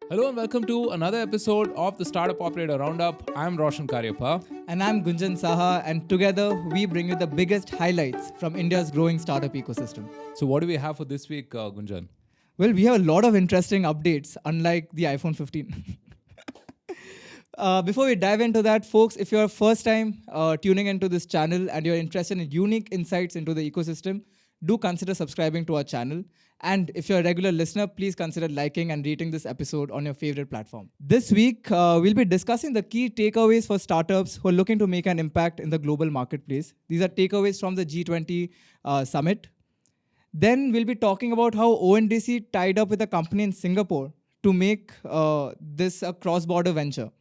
Hello and welcome to another episode of the Startup Operator Roundup. I'm Roshan Karyappa. And I'm Gunjan Saha, and together we bring you the biggest highlights from India's growing startup ecosystem. So what do we have for this week, Gunjan? Well, we have a lot of interesting updates, unlike the iPhone 15. Before we dive into that, folks, if you're first time tuning into this channel and you're interested in unique insights into the ecosystem, do consider subscribing to our channel. And if you're a regular listener, please consider liking and rating this episode on your favorite platform. This week, we'll be discussing the key takeaways for startups who are looking to make an impact in the global marketplace. These are takeaways from the G20 Summit. Then we'll be talking about how ONDC tied up with a company in Singapore to make this a cross-border venture.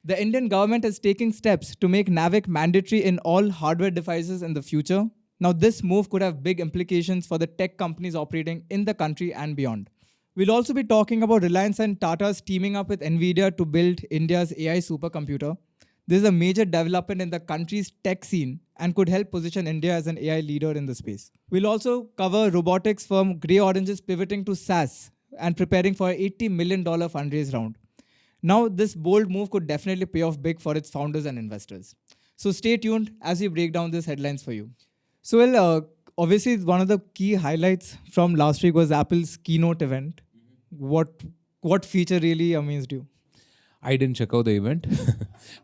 The Indian government is taking steps to make NavIC mandatory in all hardware devices in the future. Now, this move could have big implications for the tech companies operating in the country and beyond. We'll also be talking about Reliance and Tata's teaming up with NVIDIA to build India's AI supercomputer. This is a major development in the country's tech scene and could help position India as an AI leader in the space. We'll also cover robotics firm GreyOrange's pivoting to SaaS and preparing for an $80 million fundraise round. Now, this bold move could definitely pay off big for its founders and investors. So stay tuned as we break down these headlines for you. So, obviously, one of the key highlights from last week was Apple's keynote event. What feature really amazed you? I didn't check out the event,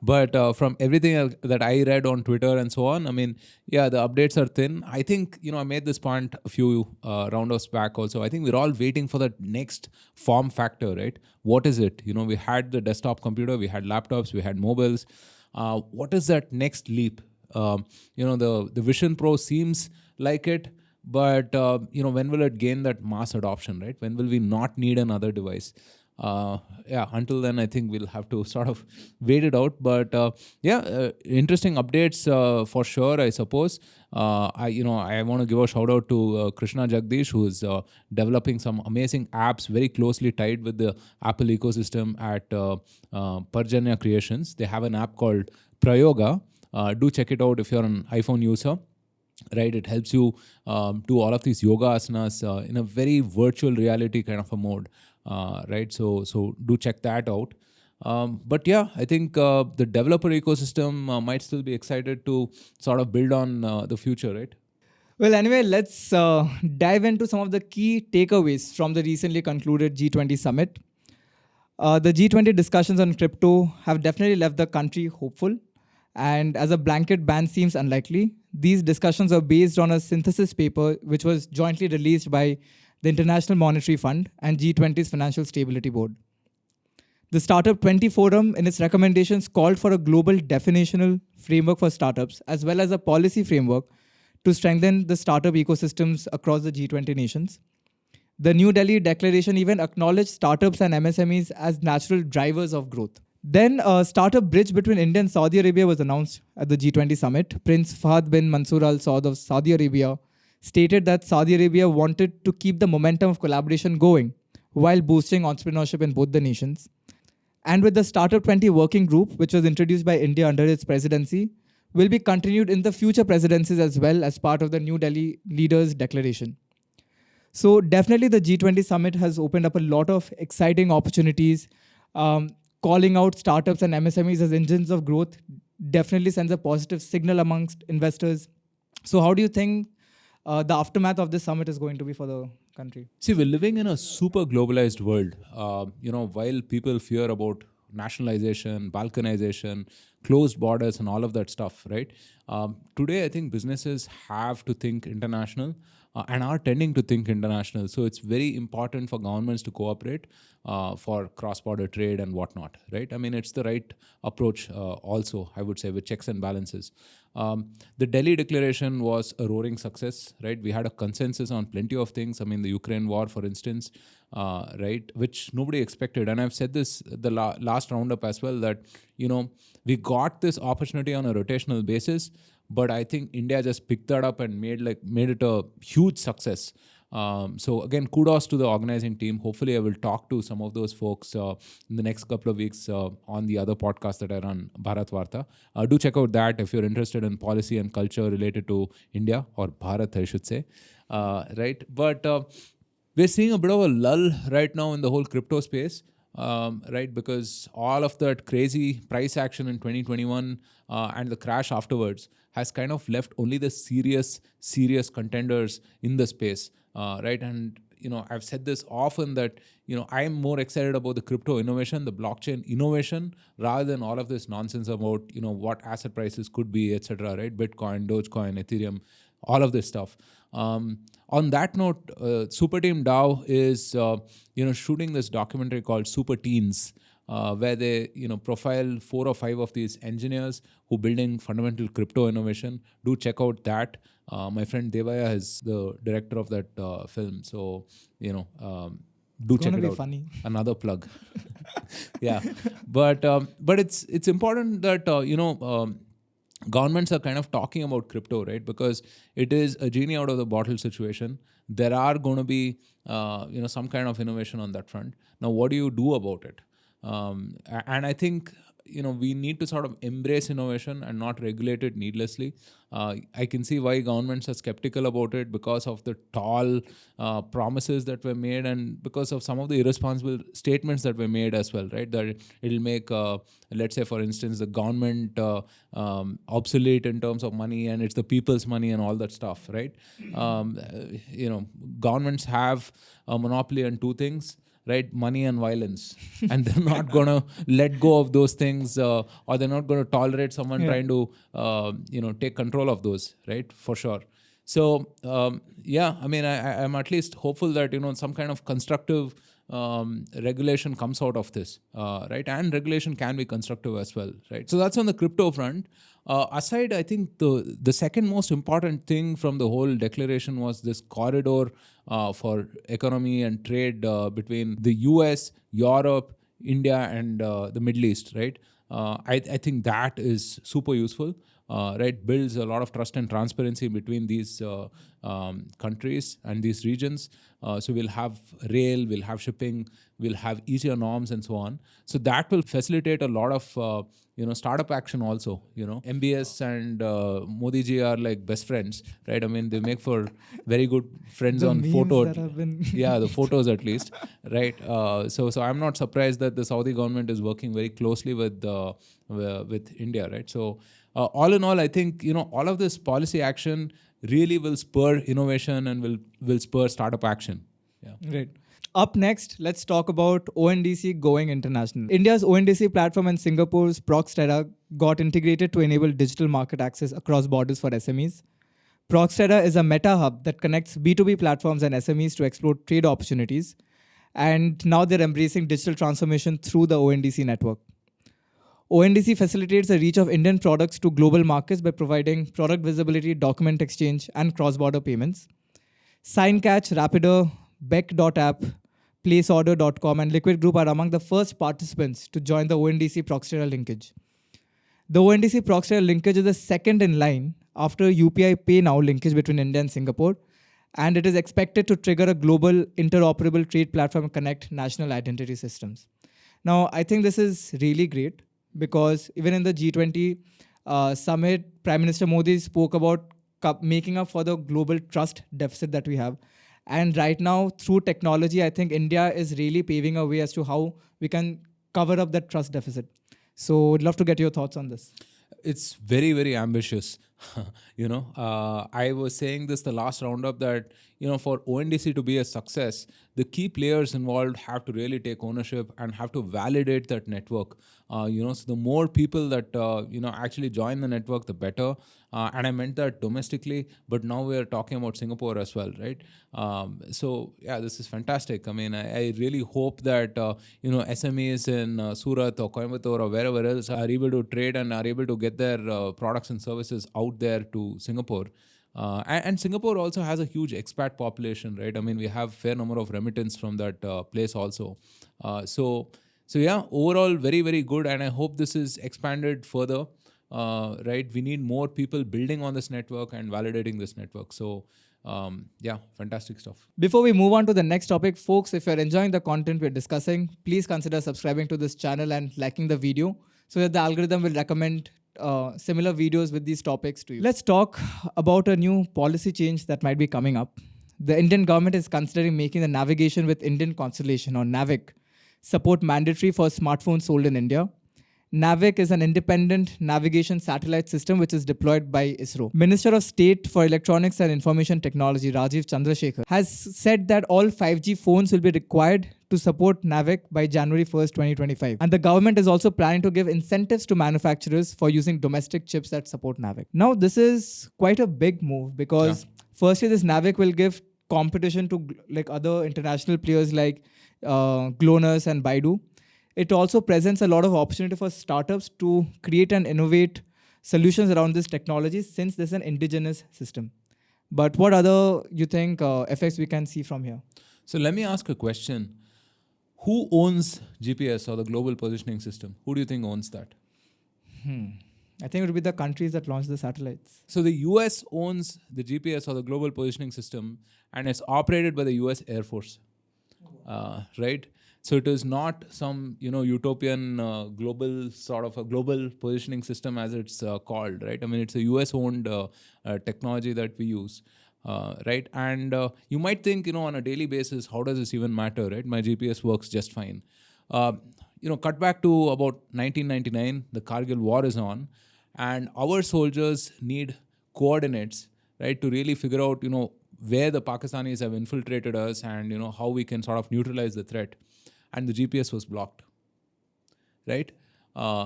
but from everything that I read on Twitter and so on, the updates are thin. I think, I made this point a few roundups back also. I think we're all waiting for the next form factor, right? What is it? We had the desktop computer, we had laptops, we had mobiles. What is that next leap? The Vision Pro seems like it, but when will it gain that mass adoption, right? When will we not need another device? Until then, I think we'll have to sort of wait it out. But interesting updates for sure, I suppose. I want to give a shout out to Krishna Jagdish, who is developing some amazing apps very closely tied with the Apple ecosystem at Parjanya Creations. They have an app called Prayoga. Do check it out if you're an iPhone user. Right, it helps you do all of these yoga asanas in a very virtual reality kind of a mode. Right, so do check that out. I think the developer ecosystem might still be excited to sort of build on the future, right? Well, anyway, let's dive into some of the key takeaways from the recently concluded G20 Summit. The G20 discussions on crypto have definitely left the country hopeful. And as a blanket ban seems unlikely, these discussions are based on a synthesis paper which was jointly released by the International Monetary Fund and G20's Financial Stability Board. The Startup 20 Forum, in its recommendations, called for a global definitional framework for startups, as well as a policy framework to strengthen the startup ecosystems across the G20 nations. The New Delhi Declaration even acknowledged startups and MSMEs as natural drivers of growth. Then a startup bridge between India and Saudi Arabia was announced at the G20 Summit. Prince Fahd bin Mansour Al Saud of Saudi Arabia stated that Saudi Arabia wanted to keep the momentum of collaboration going while boosting entrepreneurship in both the nations. And with the Startup 20 working group, which was introduced by India under its presidency, will be continued in the future presidencies as well as part of the New Delhi Leaders Declaration. So definitely the G20 Summit has opened up a lot of exciting opportunities. Calling out startups and MSMEs as engines of growth definitely sends a positive signal amongst investors. So how do you think the aftermath of this summit is going to be for the country? See, we're living in a super globalized world. While people fear about nationalization, balkanization, closed borders and all of that stuff, right? Today, I think businesses have to think international and are tending to think international. So it's very important for governments to cooperate for cross-border trade and whatnot, right? It's the right approach also, I would say, with checks and balances. The Delhi Declaration was a roaring success, right? We had a consensus on plenty of things. The Ukraine war, for instance, right, which nobody expected. And I've said this the last roundup as well, that, we got this opportunity on a rotational basis, but I think India just picked that up and made it a huge success. So again, kudos to the organizing team. Hopefully I will talk to some of those folks in the next couple of weeks on the other podcast that I run, Bharat Varta. Do check out that if you're interested in policy and culture related to India, or Bharat, I should say. Right? But we're seeing a bit of a lull right now in the whole crypto space. right? Because all of that crazy price action in 2021 and the crash afterwards has kind of left only the serious contenders in the space, right? And I've said this often that I'm more excited about the crypto innovation, the blockchain innovation, rather than all of this nonsense about what asset prices could be, etc. Right? Bitcoin, Dogecoin, Ethereum, all of this stuff. On that note, Super Team DAO is shooting this documentary called Super Teens, where they profile 4 or 5 of these engineers who building fundamental crypto innovation. Do check out that. My friend Devaya is the director of that film, so do It's check gonna it be out. funny. Another plug. Yeah, but it's important that governments are kind of talking about crypto, right? Because it is a genie out of the bottle situation. There are going to be some kind of innovation on that front. Now, what do you do about it? And I think we need to sort of embrace innovation and not regulate it needlessly. I can see why governments are skeptical about it because of the tall promises that were made and because of some of the irresponsible statements that were made as well, right? That it'll make, let's say, for instance, the government obsolete in terms of money and it's the people's money and all that stuff, right? Governments have a monopoly on 2 things, right? Money and violence. And they're not going to let go of those things or they're not going to tolerate someone trying to, take control of those, right? For sure. So, I'm at least hopeful that, some kind of constructive regulation comes out of this, right? And regulation can be constructive as well, right? So that's on the crypto front. Aside, I think the second most important thing from the whole declaration was this corridor for economy and trade between the US, Europe, India, and the Middle East, right? I think that is super useful, right? Builds a lot of trust and transparency between these countries and these regions. So we'll have rail, we'll have shipping, we'll have easier norms and so on. So that will facilitate a lot of startup action also. MBS and Modi ji are like best friends, right? I mean, they make for very good friends The on memes photo. that have been Yeah, the photos at least, right? So I'm not surprised that the Saudi government is working very closely with India, right? So all in all, I think all of this policy action really will spur innovation and will spur startup action. Yeah. Great. Up next, let's talk about ONDC going international. India's ONDC platform and Singapore's Proxterra got integrated to enable digital market access across borders for SMEs. Proxterra is a meta hub that connects B2B platforms and SMEs to explore trade opportunities. And now they're embracing digital transformation through the ONDC network. ONDC facilitates the reach of Indian products to global markets by providing product visibility, document exchange, and cross-border payments. SignCatch, Rapido, Beck.app, PlaceOrder.com, and Liquid Group are among the first participants to join the ONDC Proxterra linkage. The ONDC Proxterra linkage is the second in line after UPI Pay Now linkage between India and Singapore, and it is expected to trigger a global interoperable trade platform and connect national identity systems. Now, I think this is really great because even in the G20 Summit, Prime Minister Modi spoke about making up for the global trust deficit that we have. And right now, through technology, I think India is really paving a way as to how we can cover up that trust deficit. So I'd love to get your thoughts on this. It's very, very ambitious. I was saying this the last roundup that, for ONDC to be a success, the key players involved have to really take ownership and have to validate that network. So the more people that, actually join the network, the better. And I meant that domestically, but now we're talking about Singapore as well, right? So yeah, this is fantastic. I mean, I really hope that, SMEs in Surat or Coimbatore or wherever else are able to trade and are able to get their products and services out there to Singapore. And Singapore also has a huge expat population, right? I mean, we have fair number of remittance from that place also. So yeah, overall, very, very good. And I hope this is expanded further, right? We need more people building on this network and validating this network. So yeah, fantastic stuff. Before we move on to the next topic, folks, if you're enjoying the content we're discussing, please consider subscribing to this channel and liking the video so that the algorithm will recommend similar videos with these topics to you. Let's talk about a new policy change that might be coming up. The Indian government is considering making the navigation with Indian constellation or NavIC support mandatory for smartphones sold in India. NavIC is an independent navigation satellite system which is deployed by ISRO. Minister of State for Electronics and Information Technology, Rajiv Chandrasekhar, has said that all 5G phones will be required to support NavIC by January 1st, 2025. And the government is also planning to give incentives to manufacturers for using domestic chips that support NavIC. Now, this is quite a big move because firstly, this NavIC will give competition to like other international players like GLONASS and Baidu. It also presents a lot of opportunity for startups to create and innovate solutions around this technology since this is an indigenous system. But what other you think effects we can see from here? So let me ask a question. Who owns GPS or the global positioning system? Who do you think owns that? I think it would be the countries that launch the satellites. So the US owns the GPS or the global positioning system, and it's operated by the US Air Force, right? So it is not some utopian global sort of a global positioning system as it's called, right? I mean, it's a US owned technology that we use, right? And you might think on a daily basis, how does this even matter, right? My GPS works just fine. Cut back to about 1999, the Kargil war is on, and our soldiers need coordinates, right, to really figure out where the Pakistanis have infiltrated us and how we can sort of neutralize the threat. And the GPS was blocked, right?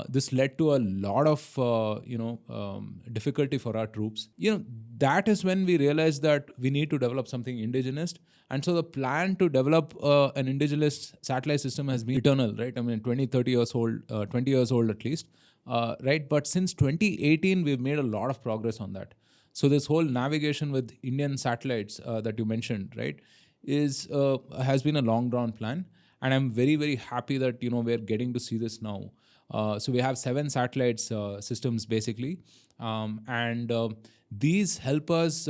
This led to a lot of difficulty for our troops. That is when we realized that we need to develop something indigenous. And so the plan to develop an indigenous satellite system has been eternal, right? I mean, 20 years old at least, right? But since 2018, we've made a lot of progress on that. So this whole navigation with Indian satellites that you mentioned, right, has been a long drawn plan. And I'm very, very happy that, we're getting to see this now. So we have 7 satellites systems basically. And these help us,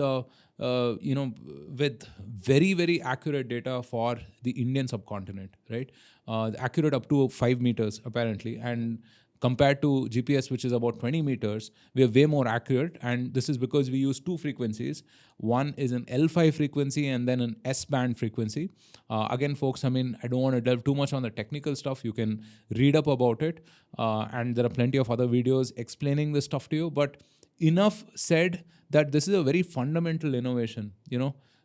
with very, very accurate data for the Indian subcontinent, right? Accurate up to 5 meters apparently. And compared to GPS, which is about 20 meters, we are way more accurate. And this is because we use 2 frequencies. One is an L5 frequency and then an S-band frequency. Again, folks, I mean, I don't want to delve too much on the technical stuff. You can read up about it. And there are plenty of other videos explaining this stuff to you. But enough said that this is a very fundamental innovation,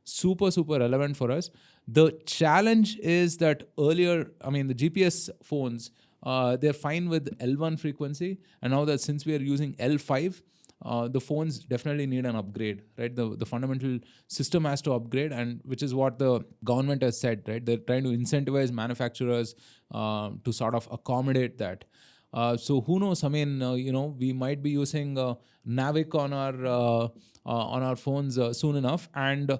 super, super relevant for us. The challenge is that earlier, I mean, the GPS phones, they're fine with L1 frequency, and now that since we are using L5, the phones definitely need an upgrade, right? The fundamental system has to upgrade, and which is what the government has said, right? They're trying to incentivize manufacturers to sort of accommodate that. So who knows? I mean, we might be using NavIC on our phones soon enough. And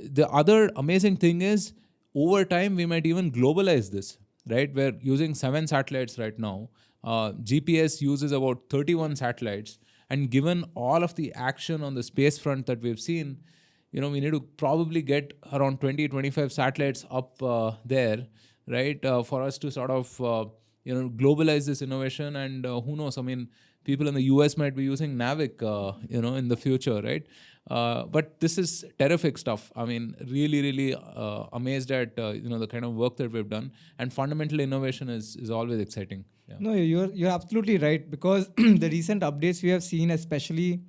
the other amazing thing is, over time, we might even globalize this. Right, we're using 7 satellites right now. GPS uses about 31 satellites, and given all of the action on the space front that we've seen, we need to probably get around 20-25 satellites up there, right, for us to sort of globalize this innovation. And who knows? I mean, people in the US might be using NavIC, in the future, right? But this is terrific stuff. I mean, really, really amazed at the kind of work that we've done. And fundamental innovation is always exciting. Yeah. No, you're absolutely right, because the recent updates we have seen, especially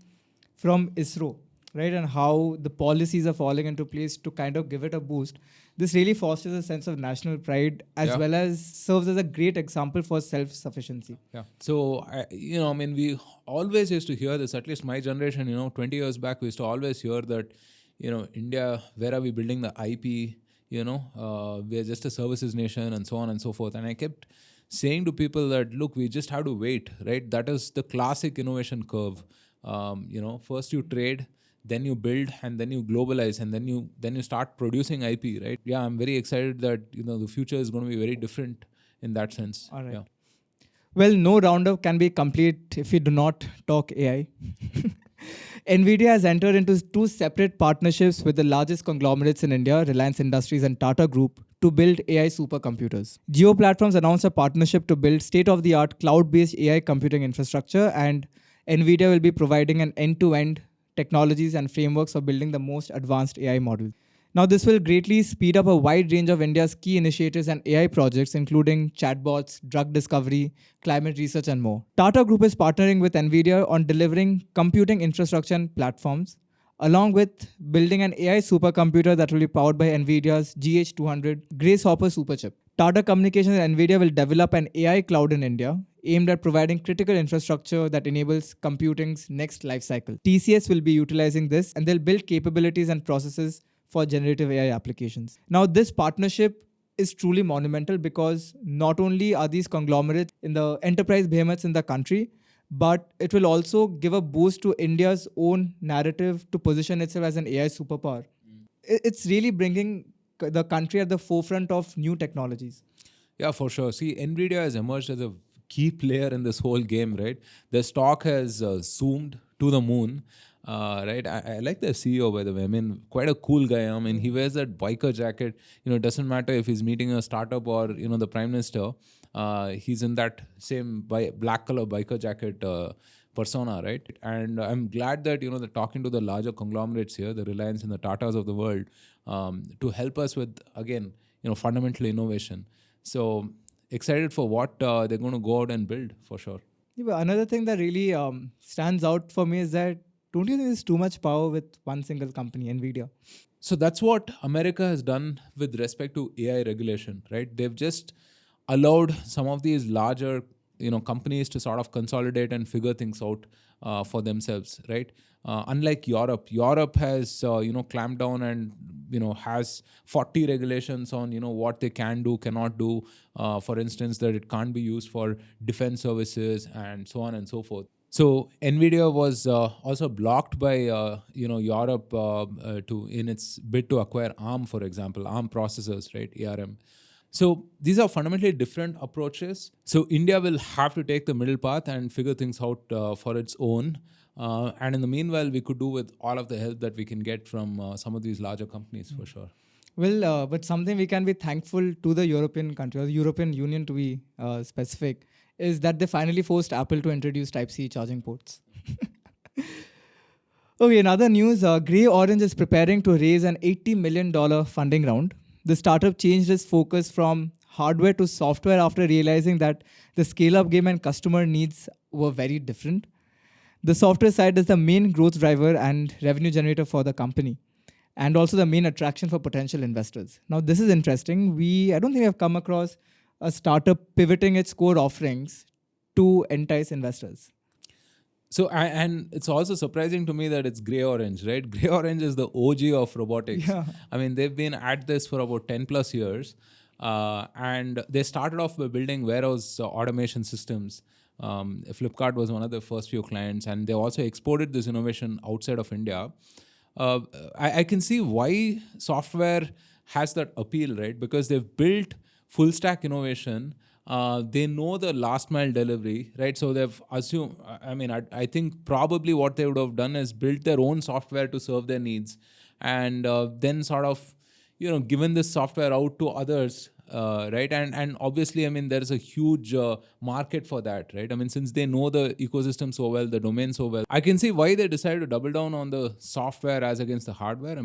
from ISRO, right, and how the policies are falling into place to kind of give it a boost. This really fosters a sense of national pride as well as serves as a great example for self-sufficiency. Yeah. So, we always used to hear this, at least my generation, 20 years back, we used to always hear that, India, where are we building the IP? We're just a services nation and so on and so forth. And I kept saying to people that, look, we just have to wait, right? That is the classic innovation curve. First you trade, then you build, and then you globalize, and then you start producing IP, right? Yeah, I'm very excited that the future is going to be very different in that sense. All right. Yeah. Well, no roundup can be complete if we do not talk AI. NVIDIA has entered into 2 separate partnerships with the largest conglomerates in India, Reliance Industries and Tata Group, to build AI supercomputers. Geo Platforms announced a partnership to build state-of-the-art cloud-based AI computing infrastructure, and NVIDIA will be providing an end-to-end technologies and frameworks for building the most advanced AI model. Now, this will greatly speed up a wide range of India's key initiatives and AI projects, including chatbots, drug discovery, climate research, and more. Tata Group is partnering with Nvidia on delivering computing infrastructure and platforms, along with building an AI supercomputer that will be powered by Nvidia's GH200 Grace Hopper superchip. Tata Communications and Nvidia will develop an AI cloud in India aimed at providing critical infrastructure that enables computing's next life cycle. TCS will be utilizing this, and they'll build capabilities and processes for generative AI applications. Now, this partnership is truly monumental because not only are these conglomerates in the enterprise behemoths in the country, but it will also give a boost to India's own narrative to position itself as an AI superpower. It's really bringing the country at the forefront of new technologies. Yeah, for sure. See, Nvidia has emerged as a key player in this whole game, right? The stock has zoomed to the moon, right? I like the CEO, by the way. I mean, quite a cool guy. I mean, he wears that biker jacket. It doesn't matter if he's meeting a startup or, the prime minister. He's in that same black color biker jacket persona, right? And I'm glad that, they're talking to the larger conglomerates here, the Reliance and the Tatas of the world, to help us with, again, fundamental innovation. So excited for what they're going to go out and build, for sure. Yeah, but another thing that really stands out for me is that don't you think there's too much power with one single company, Nvidia? So that's what America has done with respect to AI regulation, right? They've just allowed some of these larger, companies to sort of consolidate and figure things out for themselves, right? Unlike Europe has, clamped down and, has 40 regulations on, what they can do, cannot do. For instance, that it can't be used for defense services and so on and so forth. So Nvidia was also blocked by Europe in its bid to acquire ARM, for example, ARM processors, right, ARM. So these are fundamentally different approaches. So India will have to take the middle path and figure things out for its own. And in the meanwhile, we could do with all of the help that we can get from some of these larger companies, for sure. Well, but something we can be thankful to the European country, or the European Union to be specific, is that they finally forced Apple to introduce Type-C charging ports. Okay, in other news, GreyOrange is preparing to raise an $80 million funding round. The startup changed its focus from hardware to software after realizing that the scale-up game and customer needs were very different. The software side is the main growth driver and revenue generator for the company, and also the main attraction for potential investors. Now, this is interesting. I don't think we have come across a startup pivoting its core offerings to entice investors. So, and it's also surprising to me that it's GreyOrange, right? GreyOrange is the OG of robotics. Yeah. I mean, they've been at this for about 10 plus years. And they started off by building warehouse automation systems. Flipkart was one of the first few clients, and they also exported this innovation outside of India. I can see why software has that appeal, right? Because they've built full stack innovation. They know the last mile delivery, right? So they've assumed, I think probably what they would have done is built their own software to serve their needs, and then sort of, given this software out to others, right? And obviously, there is a huge market for that, right? Since they know the ecosystem so well, the domain so well, I can see why they decided to double down on the software as against the hardware.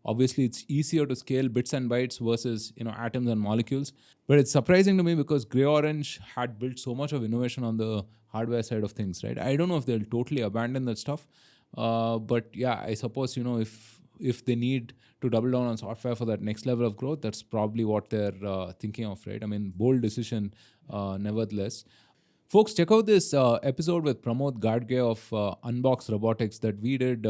Obviously, it's easier to scale bits and bytes versus atoms and molecules. But it's surprising to me because GreyOrange had built so much of innovation on the hardware side of things, right? I don't know if they'll totally abandon that stuff, but yeah, I suppose if they need to double down on software for that next level of growth, that's probably what they're thinking of, right? Bold decision, nevertheless. Folks, check out this episode with Pramod Gadge of Unbox Robotics that we did,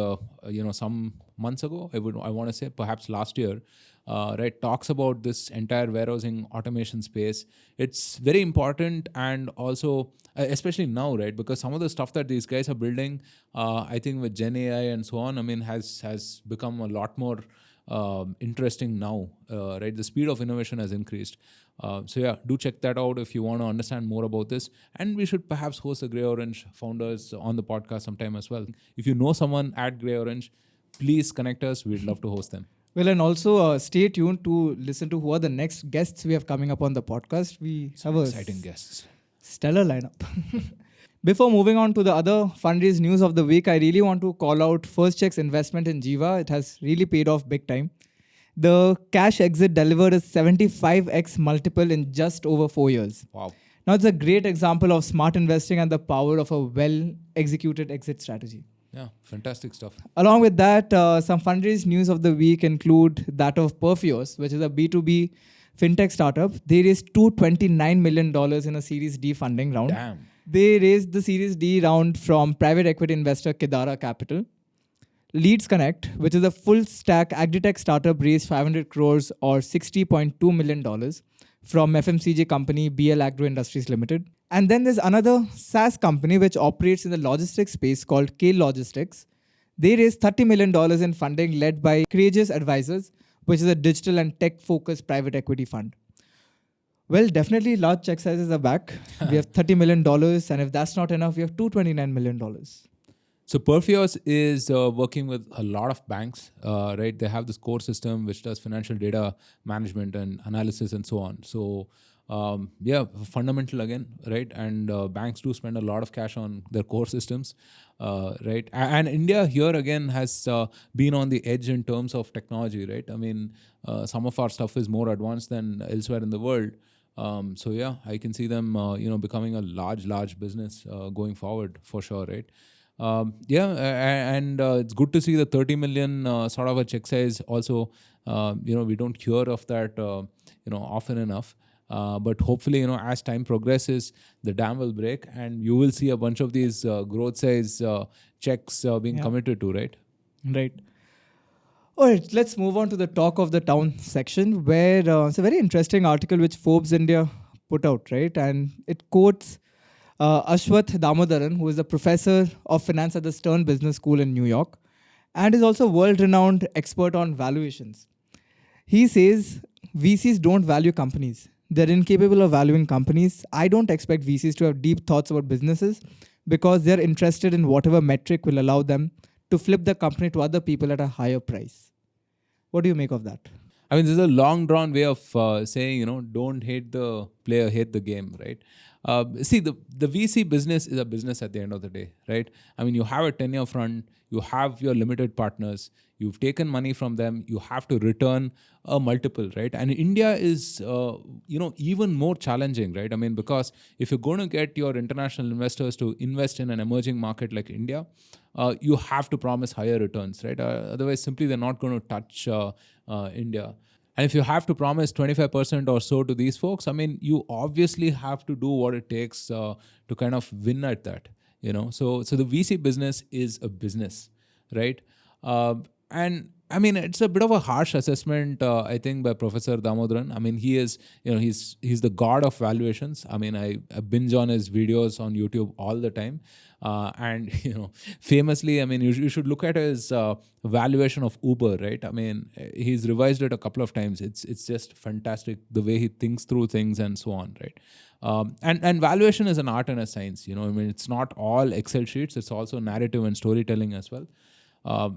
some months ago. I want to say perhaps last year. Right, talks about this entire warehousing automation space. It's very important, and also especially now, right? Because some of the stuff that these guys are building, I think with Gen AI and so on, has become a lot more interesting now, right? The speed of innovation has increased. So yeah, do check that out if you want to understand more about this. And we should perhaps host the GreyOrange founders on the podcast sometime as well. If you know someone at GreyOrange, please connect us. We'd love to host them. Well, and also stay tuned to listen to who are the next guests we have coming up on the podcast. We have exciting guests. Stellar lineup. Before moving on to the other fundraise news of the week, I really want to call out First Cheque's investment in GIVA. It has really paid off big time. The cash exit delivered a 75x multiple in just over 4 years. Wow. Now, it's a great example of smart investing and the power of a well-executed exit strategy. Yeah, fantastic stuff. Along with that, some fundraise news of the week include that of Perfios, which is a B2B fintech startup. They raised $229 million in a Series D funding round. Damn. They raised the Series D round from private equity investor Kedara Capital. Leads Connect, which is a full-stack agri-tech startup, raised 500 crores or $60.2 million from FMCG company BL Agro Industries Limited. And then there's another SaaS company which operates in the logistics space called K Logistics. They raised $30 million in funding led by Courageous Advisors, which is a digital and tech-focused private equity fund. Well, definitely large check sizes are back. We have $30 million, and if that's not enough, we have $229 million. So Perfios is working with a lot of banks, right? They have this core system which does financial data management and analysis and so on. So fundamental again, right? And banks do spend a lot of cash on their core systems, right? And India here again has been on the edge in terms of technology, right? I mean, some of our stuff is more advanced than elsewhere in the world. So yeah, I can see them, becoming a large business going forward for sure, right? And it's good to see the 30 million sort of a check size. Also, we don't hear of that, often enough. But hopefully, as time progresses, the dam will break, and you will see a bunch of these growth size checks being committed to, right? Right. All right, let's move on to the talk of the town section, where it's a very interesting article which Forbes India put out, right? And it quotes Ashwath Damodaran, who is a professor of finance at the Stern Business School in New York, and is also a world-renowned expert on valuations. He says, VCs don't value companies. They're incapable of valuing companies. I don't expect VCs to have deep thoughts about businesses because they're interested in whatever metric will allow them to flip the company to other people at a higher price. What do you make of that? I mean, this is a long drawn way of saying, don't hate the player, hate the game, right? See, the VC business is a business at the end of the day, right? I mean, you have a 10-year fund, you have your limited partners, you've taken money from them, you have to return a multiple, right? And India is, even more challenging, right? I mean, because if you're going to get your international investors to invest in an emerging market like India, you have to promise higher returns, right? Otherwise, simply they're not going to touch India. And if you have to promise 25% or so to these folks, I mean, you obviously have to do what it takes to kind of win at that, So the VC business is a business, right? And I mean, it's a bit of a harsh assessment, I think, by Professor Damodaran. I mean, he is, he's the god of valuations. I mean, I binge on his videos on YouTube all the time. And, famously, I mean, you should look at his valuation of Uber, right? I mean, he's revised it a couple of times. It's just fantastic the way he thinks through things and so on, right? And valuation is an art and a science, I mean, it's not all Excel sheets. It's also narrative and storytelling as well.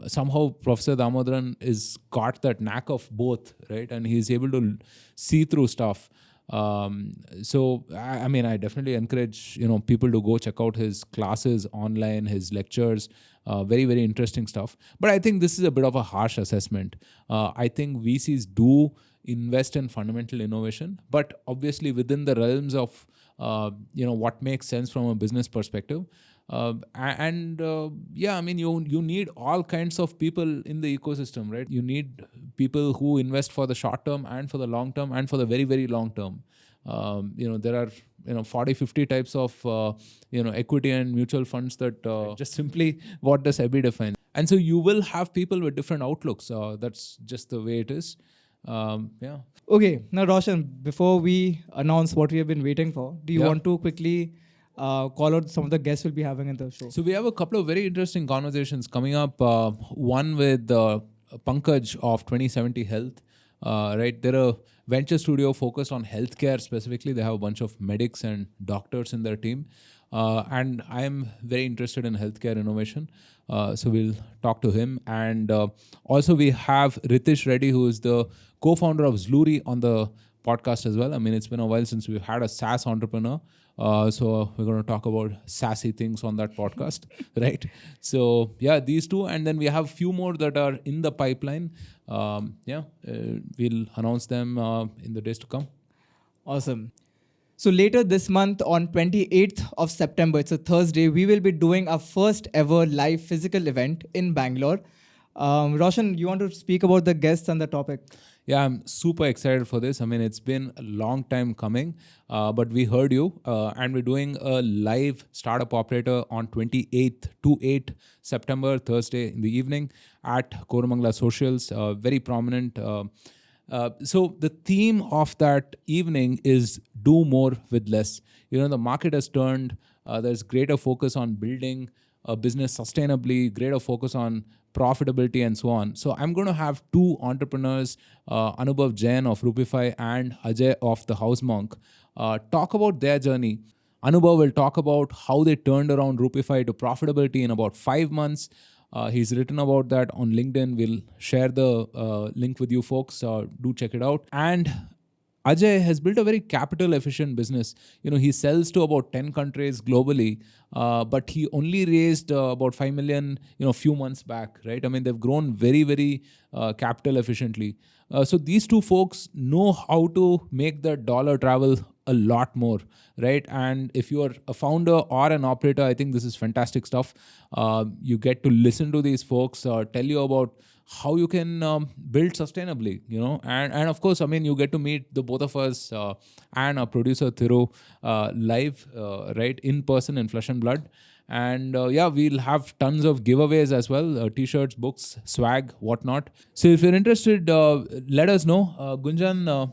Somehow Professor Damodaran is got that knack of both, right? And he's able to see through stuff. So I mean, I definitely encourage people to go check out his classes online, his lectures. Very, very interesting stuff. But I think this is a bit of a harsh assessment. I think VCs do invest in fundamental innovation, but obviously within the realms of what makes sense from a business perspective. I mean, you need all kinds of people in the ecosystem, right? You need people who invest for the short term and for the long term and for the very, very long term. There are 40, 50 types of equity and mutual funds that just simply what does SEBI define. And so you will have people with different outlooks. That's just the way it is. Okay, now Roshan, before we announce what we have been waiting for, do you want to quickly call out some of the guests we'll be having in the show? So we have a couple of very interesting conversations coming up. One with Pankaj of 2070 Health. Right, they're a venture studio focused on healthcare specifically. They have a bunch of medics and doctors in their team. And I'm very interested in healthcare innovation. So we'll talk to him. And also we have Ritesh Reddy, who is the co-founder of Jewellery, on the podcast as well. I mean, it's been a while since we've had a SaaS entrepreneur So we're going to talk about sassy things on that podcast, right? So yeah, these two, and then we have few more that are in the pipeline. We'll announce them in the days to come. Awesome. So later this month on 28th of September, it's a Thursday, we will be doing our first ever live physical event in Bangalore. Roshan, you want to speak about the guests and the topic? Yeah, I'm super excited for this. I mean, it's been a long time coming, but we heard you, and we're doing a live startup operator on 28th to 8 September, Thursday in the evening at Koramangala Socials, very prominent. So the theme of that evening is do more with less. The market has turned. There's greater focus on building a business sustainably, greater focus on profitability and so on. So I'm going to have two entrepreneurs, Anubhav Jain of Rupify and Ajay of the House Monk, talk about their journey. Anubhav will talk about how they turned around Rupify to profitability in about 5 months. He's written about that on LinkedIn. We'll share the link with you folks. Do check it out. And Ajay has built a very capital efficient business. He sells to about 10 countries globally, but he only raised about 5 million, few months back, right? I mean, they've grown very, very capital efficiently. So these two folks know how to make the dollar travel a lot more, right? And if you're a founder or an operator, I think this is fantastic stuff. You get to listen to these folks tell you about how you can build sustainably, and of course, I mean, you get to meet the both of us and our producer Thiru live, right, in person, in flesh and blood. And we'll have tons of giveaways as well, t-shirts, books, swag, whatnot. So if you're interested, let us know. Gunjan,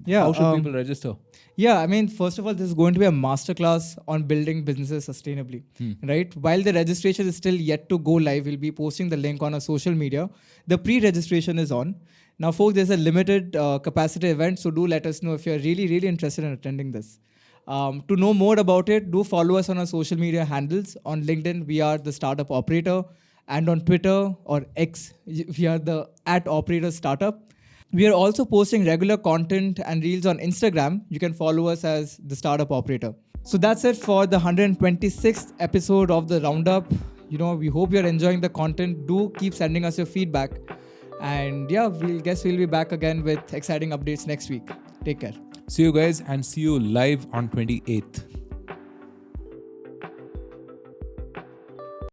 how should people register? Yeah, I mean, first of all, this is going to be a masterclass on building businesses sustainably, right? While the registration is still yet to go live, we'll be posting the link on our social media. The pre-registration is on. Now, folks, there's a limited capacity event, so do let us know if you're really, really interested in attending this. To know more about it, do follow us on our social media handles. On LinkedIn, we are the Startup Operator, and on Twitter or X, we are the @Operator Startup. We are also posting regular content and reels on Instagram. You can follow us as the Startup Operator. So that's it for the 126th episode of the Roundup. We hope you're enjoying the content. Do keep sending us your feedback. And we'll be back again with exciting updates next week. Take care. See you guys, and see you live on 28th.